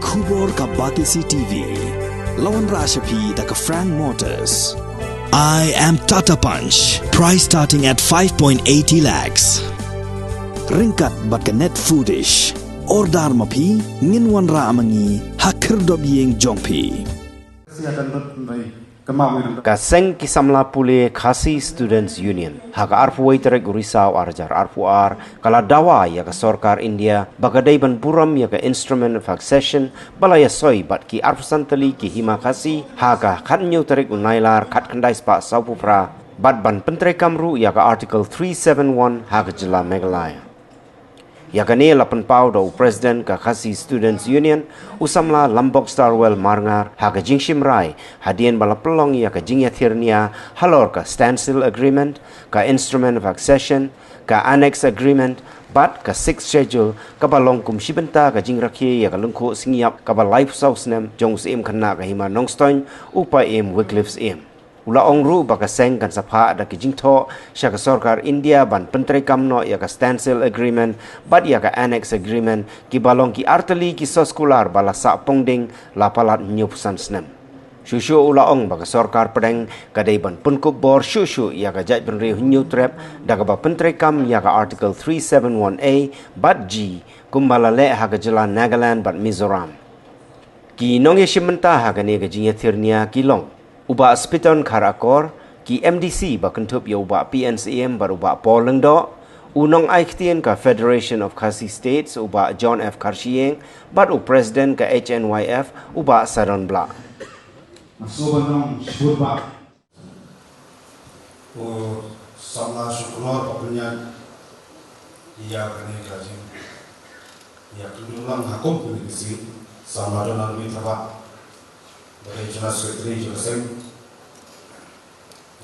Kubor ka Batisi TV. Lawan Rashapi da ka Frank Motors. I am Tata Punch. Price starting at 5.80 lakhs. Ringkat bat ka net foodish. Ordar mapi nginwan ra amangi hakir dob yeng jongpi. Kaseng kisamla pule Khasi Students Union haka arfu waitere gurisau arjar arfu ar kala dawa ya ka sorkar India bagadai ban puram ya ka instrument of accession balaya soi bat ki arfu santali ki hima khasi haka khat nyu tarik unailar khat kandai spa saupupra bat ban pentre kamru ya ka article 371 haka jila Meghalaya ya kane lapan pau do president ka Khasi Students Union usamla Lombok Starwell Marngar haka jingshim rai hadian bala pelong ya ka jingya thirnia halor ka standstill agreement ka instrument of accession ka annex agreement bat ka sixth schedule ka balong kum shibenta ka jingrakhi ya ka lungkho singiap ka ba life source nem jong sim khana ka hima nongstoin upa em Wycliffe's em ula ongru baka seng kan sapha ada ki jingtho sya ka sarkar India ban pentre kamno ya ka standstill agreement bat ya ka annex agreement ki balong ki artali ki soskular bala sa pongding lapalat nyupusan snem shushu ula ong baka sarkar pedeng kadai ban punkup bor shushu ya ka jaj benri hunyu trap daga ba pentre kam ya ka article 371A bat G kumbala le ha ka jela Nagaland bat Mizoram ki nongye shimenta ha ka ne ka jingya thirnia ki long uba spiton karakor ki MDC ba kentup ya uba PNCM ba uba Polengdo unong aiktien ka Federation of Khasi States uba John F Karshieng bat u president ka HNYF uba Saron Bla Masobanong shurba o samla shukror papunyan iya kane kajing ya kudulang hakum kunisi samla donal mitaba dari jelas sekretari jelaseng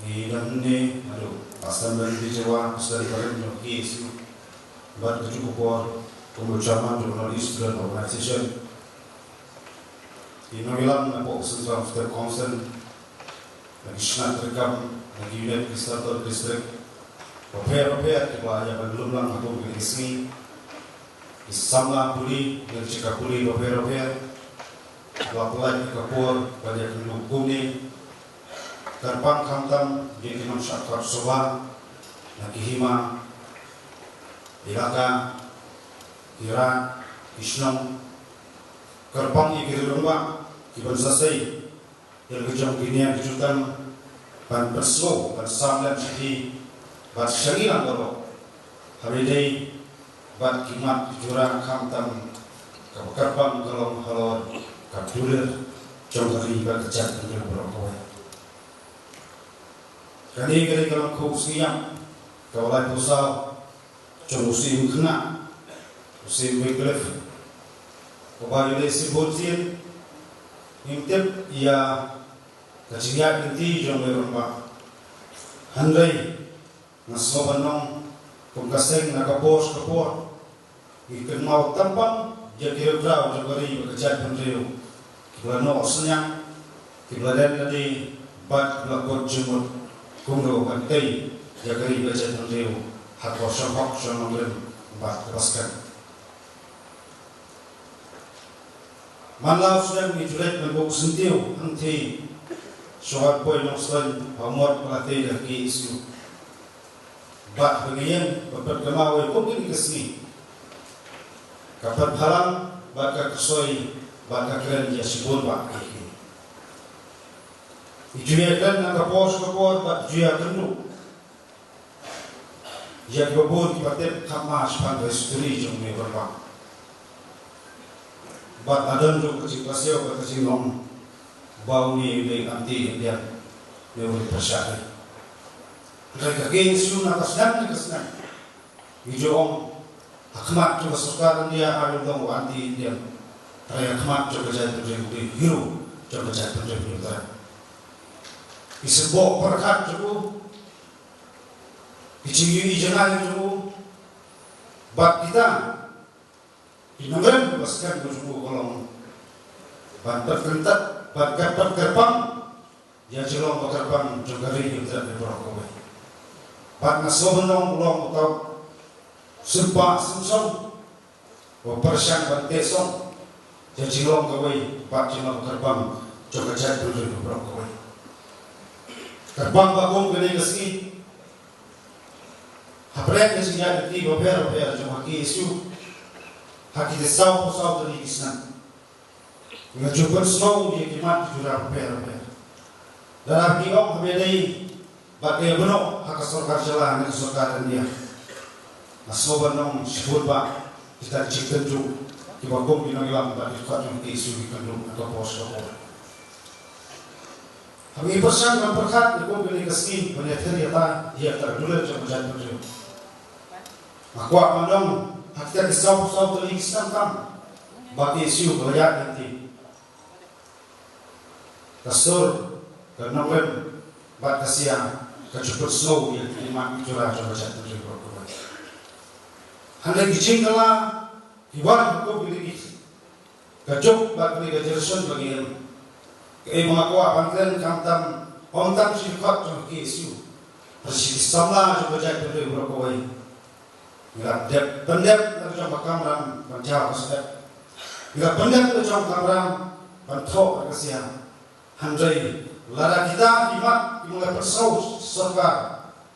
di dalamnya aduh pasal dari Jawa dari kalian mengerti isu buat kecukupan pembicaraan jurnalis dan organisasi di Novelam apa usaha after concern lagi senat rekam lagi unit Kristator distrik repair kita yang belum lang atau berisi di samla puli dan cekap puli repair laporan kapur pada pendukung ni terbang kantam di Imam Syakar Soba lagi hima ilaka kira Islam kerbang ikir lomba kiban selesai yang kejam kini yang dijutan ban berslo ban samlan syahi ban syariah kalau hari ini ban kimat jurang kantam kerbang kalau halor kaptuler jongkari berkejat dengan berokok. Kali kalau kau siang, kau lagi pusau, jong musim kena, musim Wycliffe, kau bagi desi botin, intip ia keciat inti jong beromba, handai nasobanong pengkaseng nakapos kapor, ikan mau tampang, dia kira berau jongkari berkejat pendiriu. Kibla senyang, kibla tadi bat belakot jemut kumdo kantai jagari baca tandeu hat wasang hok sanonglen bat kepaskan. Manlau sudah menjulat membuk sentiu anti soal poin nongsan pamot pelatih dari isu bat pengian berperkemawai mungkin kesini kapan halang bat kesoi baka keren dia sibur pak ini. Ijuakan nak kapos bat jual kendu. Dia kabur kipatet kamas pada istri jomni berpak. Bat adan tu kecil kasih kata singong bau ni le anti dia lewat persyarat. Mereka geng sunnah kesana. Ijuong akmat tu kesukaan dia ada dong anti dia. Raya kemat coba jatuh dari hero coba jatuh dari utara. Isebok perkat cukup, dicinggi jangan cukup. Bat kita dinamakan pasukan cukup kolong. Bat terkentat, bat gerbang, dia celong gerbang coba dari utara berokok. Bat nasobenong kolong atau sempat semsong, persiang bat tesong. Jadi long kawai pak cina terbang coba cek dulu berapa kawai. Terbang bagong kene kesini. Haprek kesini di beberapa cuma ki isu. Haki desau dari Islam. Ngajukan snow dia kimat jurah beberapa. Dan haki om habedai bagai benog hak sorkar jalan ke sorkar dia. Asoban nong sebut pak kita cipta tu. Kiba kong ginagalang ba ikat yung isu di kandung atau pos kapol. Kami persan kan perkat kong ginagasin penyatir yata dia terdulat sa majan pedro. Makwa pandang hakita disaw tulig Islam kam bagi isu belayat nanti. Kasur karena web bat kasiang kacuput snow yang lima curah sa majan pedro. Hanya gijing kala Iwan ko pilih kajok bagi kejerson bagian kaya mga kuwa pangklan kamtam omtam silkot ng kisu persisamla sa bajak pwede berkaway nila pendep na sa makamram panjaw kasdep nila pendep na sa makamram pantok kasiyang handray lara kita imat imula persaw sorga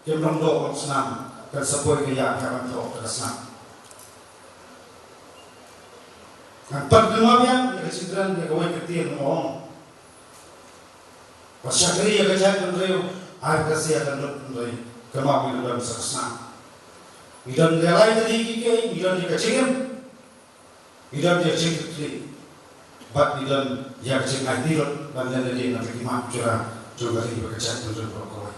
kemrongdo ang senam kan sapoy kaya kamantok kasnam. Ang pagdumabyan, ikasindran, ikaway katir ng maong. Pasyakari, ikasyak ng rayo, ay kasi akan ng rayo, kamawin ng sa kasna. Idan galay na ikikay, idan ikachingam, idan ikachingam, bat idan ikaching ay tirot, bandan na din ang ikimak, tsura, tsura rin ikasyak ng rayo, kaway.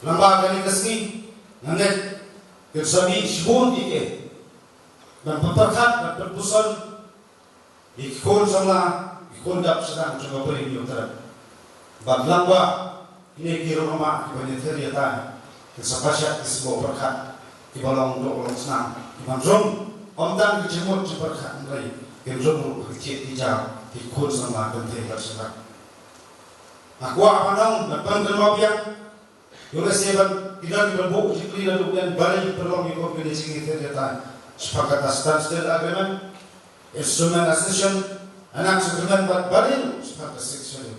Lambagan ikasni, nanget, kirsabi, sibun ikay, dan peperkat dan perpusan ikon sama ikon dap sedang coba beri di utara badlang ba ini kira rumah banyak terlihat kesapasya sebuah perkat di balong do balong senang iman rom omdan kecemut di perkat mulai gendrom kecil hijau ikon sama dan terlihat sedang aku apa dong depan kermabian yoles seban tidak diberbuk jikli dan kemudian balik perlong ikon kini sini terlihat sepakat standstill agreement, instrument accession, anak sekretaran baru sepakat seksyen.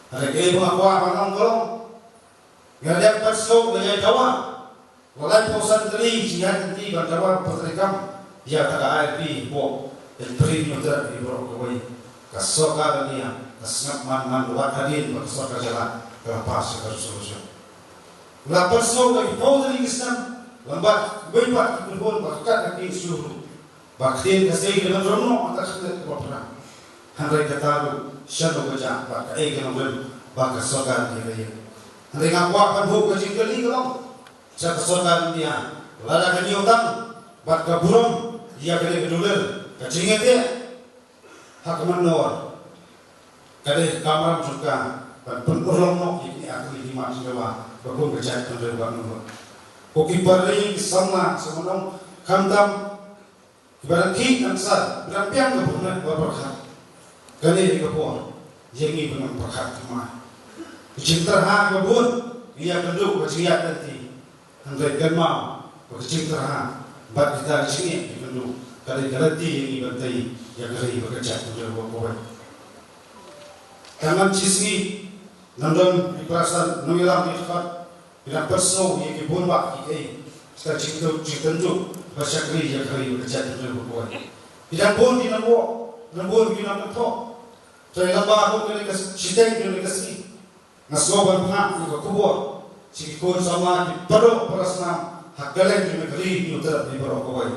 Ada kaya mengaku apa nongkrong, ngadap perso gaya Jawa, walai posan teri jihad nanti bantawa peterikam, dia tak ARP bo, premium ter di bawah kawai, kasoka dunia, kasnap man buat hadir kasoka jalan, kelepas solusi. Lah perso lagi posan Islam. Lambat berbuat berbun bakat kaki suruh baktin kasih dengan rono atas kita berperang. Handai katalu shadow baca bakat dengan ber bakat sokan dia. Handai ngapa buk kecil kali kalau saya sokan dia. Lada kini utang bakat burung dia kali keduler kecingnya dia hak menor. Kali kamar juga dan penurung ini aku lima sewa berpun kecil keduler bangun. Koki bari sama semenong kamdam ibarat ki ansar berampiang ke punan berkat gani di kapur jengi punan berkat kemah cinta ha kebun ia keduk bersiap nanti andai gemau bercinta ha bat kita di sini di keduk kali galati yang ibantai yang kali bekerja untuk berbuat tangan sisi nandon perasaan nuilang ikhlas bila perso yang kebun bak ikai setelah cinta tu bersyakri yang kali bekerja untuk berbuat tidak pun di nambur di nambur saya lambah aku kali kesideng kali kesini ngasoban pernah juga kubur sikikun sama di perut perasaan hak galeng di negeri di utara di bawah kawai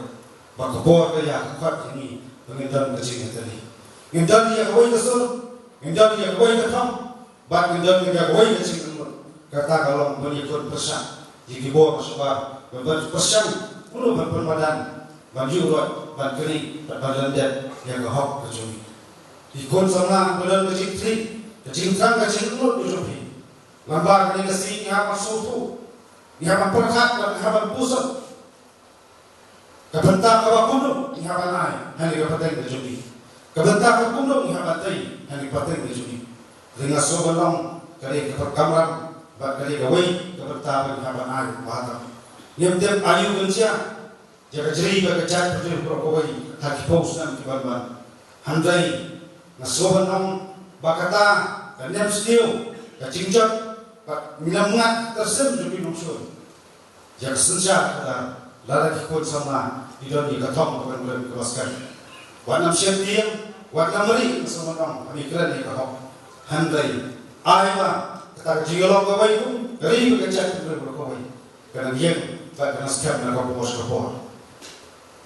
bak kubur kaya kuat ini pengindan kecil tadi indan dia kawai kesur indan dia kawai ketam bak indan dia kawai kecil kata kalau mengikut pesan di bawah sebar berpesan perlu berpermadan baju rot ban kering badan dan yang kehok kecumi ikut sama badan kecil kecil mulut dijupi lambar kali kesini apa suatu apa perkat apa pusat kebentak apa punduk apa naik hanya kepenting dijupi kebentak apa punduk apa tai hanya kepenting dijupi dengan sobalong kali keperkamran kali gawai kebentak apa naik bahatam yang tiap ayu gencia jaga jeri baga cat betul berkawai haki paus nam kibarman handai nasoban ang bakata kanyam stiu kacingcot minamungat tersem jubi nungsun jak senja lara kikut sama idoni katong bukan boleh dikeluaskan wanam syaitim wanam meri nasoban ang amikran ni kahok handai ayma kata jigolong kawai itu dari bekerja boleh berkawai karena dia tak kena skam nak kau bos kau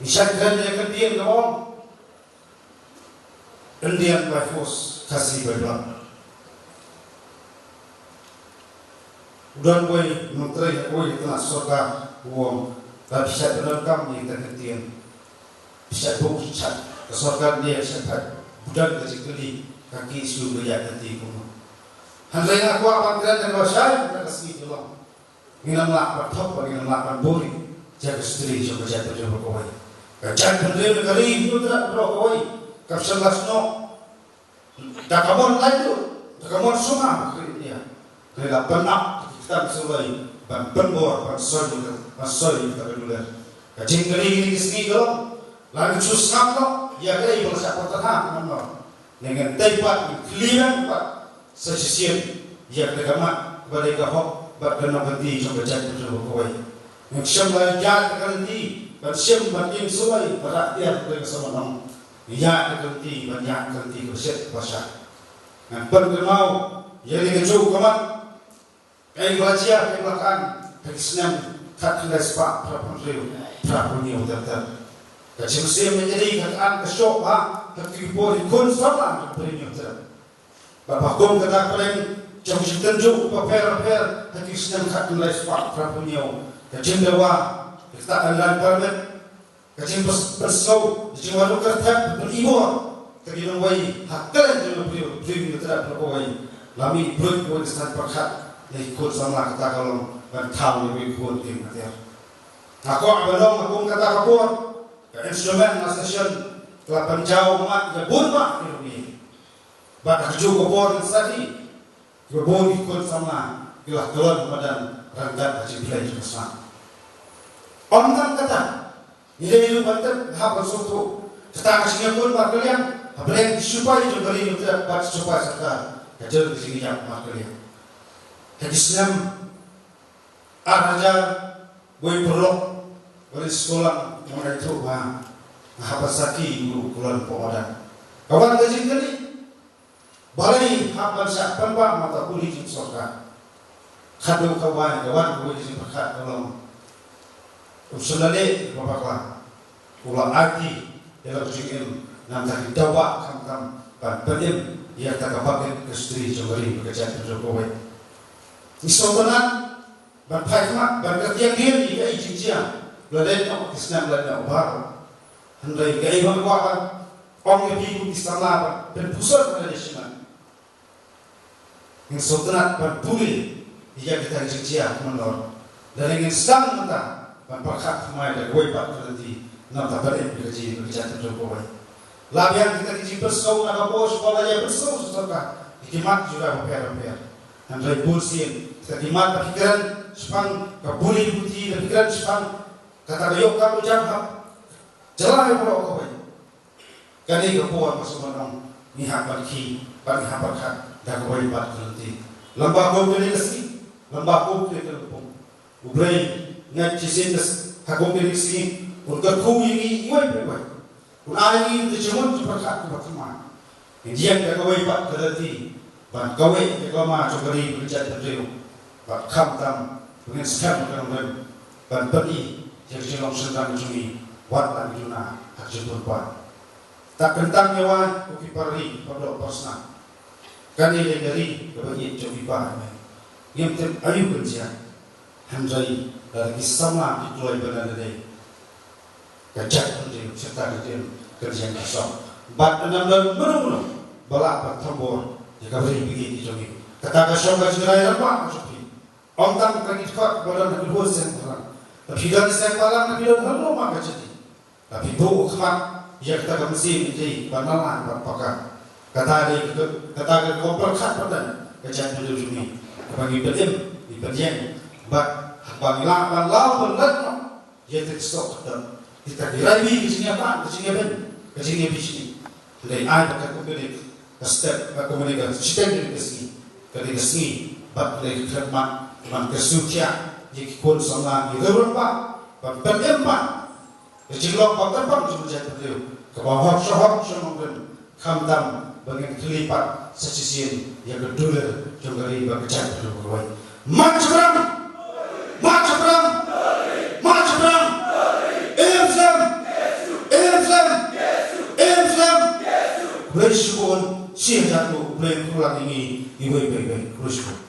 misal kan dia kan dia ngomong Indian by force kasih berdoa. Udan boy menteri boy telah surga uang tapi saya terlengkap di terketian bisa bukan ke surga dia sempat budan kecil kaki sudah ya keti pun. Handai aku apa kira dan wasai kita kasih jelas. Minam lakban top minam lakban bori jaga istri coba jatuh coba kawai. Kacan pendiri negeri itu tidak berkawai. Kapsalas no, dakamon laju, dakamon sungai dia. Kerana benak kita bersulai, penbor, pensori kita berdular. Kacing kering ini kesini kalau, lalu susah no, ya kaya ibu siapa terhang mana. Dengan tepat, keliran pak, sesisir, ya kegamat kepada kahok, berkenal ganti coba jatuh coba kawai. Yang semua jatuh ganti, bersiap berkin sulai, perhatian kepada sama nama. Ya kerti banyak kerti berset pasal. Dan perkenal jadi keju kamat. Kain belajar kain belakang kesenam tak kena sepak prapunriu prapunio terter. Kecil musim menjadi kataan kesok ha kekipo ikun sama prapunio terter. Bapak kum kata paling jauh tenju paper kesenam tak kena sepak prapunio. Kecil dewa kita akan permet. Kacing bersau, kacing walau kertas beribu, kacing wai hakkan juga beribu tidak berkawai. Lami beribu di sana perkat, ikut sama kata kalau bertahu lebih ikut tim kata. Aku abadong aku kata kapur, ke instrumen nasation kelapan jauh mat jabun mak ini. Bapak juga kapur tadi, jabun ikut sama ilah keluar badan rangkat kacing bilai juga sama. Orang kata. Nilai itu banten hak bersuatu. Kita kasihnya pun maklunya. Apalagi supaya juga ini tidak dapat supaya serta kecil di sini yang maklunya. Jadi senam arajar boy perlu boleh sekolah yang itu apa saki guru kulan pemodan. Kawan kecil kali balai hak bangsa pembak mata kulit surga. Kadu kawan kulit berkat kalau usulale babaklah ulang arti dalam jingin nanti dawa kam pedim ia tak kapakin kestri jogari bekerja terjokowi isotonan berpaikmat berkerja diri ia ijinjia beladen no kisna beladen obar handai gai bangkuakan orang lebih istana berpusat pada desiman isotonan bertuli ia kita ijinjia menor dan ingin sedang mentah berkat semua ada gue pak nanti nak tak beri kerja terjokowi. Labian kita kerja bersau nak bos sekolahnya bersau sesuatu. Dikimat juga berper. Dan revolusi kita dimat pikiran sepang kabuli putih pikiran sepang kata ayok kamu jangkap jelah yang berokoi. Kali kepuan masuk menang nihak berki bernihat berkat dah gue pak nanti. Lembah kau beli nasi, lembah kau beli terpung. Ubray ngaji sindas hakong diriksi untuk kau ini iwai iwai. Unai ini terjemur berkat berteman. Indian kawai pak terhati, ban kawai kawai cokari berjat berdiri, ban kam tam dengan skam dengan ban pergi jadi jelong sedang cumi wat lagi juna hak jemput ban. Tak kentang nyawa kuki pari pada persna. Kani dari kebagian cumi ban. Yang tem ayu kerja handai dari sama dikeluarkan benar dari kacak dari serta kerja kosong. Bat enam dan benar balak bertambur jika beri pergi di jogi. Kata kosong kejurai apa kopi. Om tak pergi cepat badan lebih luas yang terang. Tapi dari saya malam lebih lalu maka jadi. Tapi bu kemat ia kata kemsi menjadi banalan berpakai. Kata dia komperkat badan kacak dari jogi. Bagi berim di perjeng bat Bangla Bangla Bangla, ia terstok dan kita diraih ke sini apa? Ke sini ben, ke sini bisni. le ai ka ko ni ka step ka ko ni ka step ni ka si ka ni ka si bat le ka man ka su kya ji kon sama ni ro pa pa tem pa ke jilok pa ta pa ju ja ta le ka ba ha sha no ben kham dam bangin kelipat sesisian yang kedua jongari ba ka chat ko wai mach bram Bersyukur siapa tu boleh pulang ini ibu ibu bersyukur.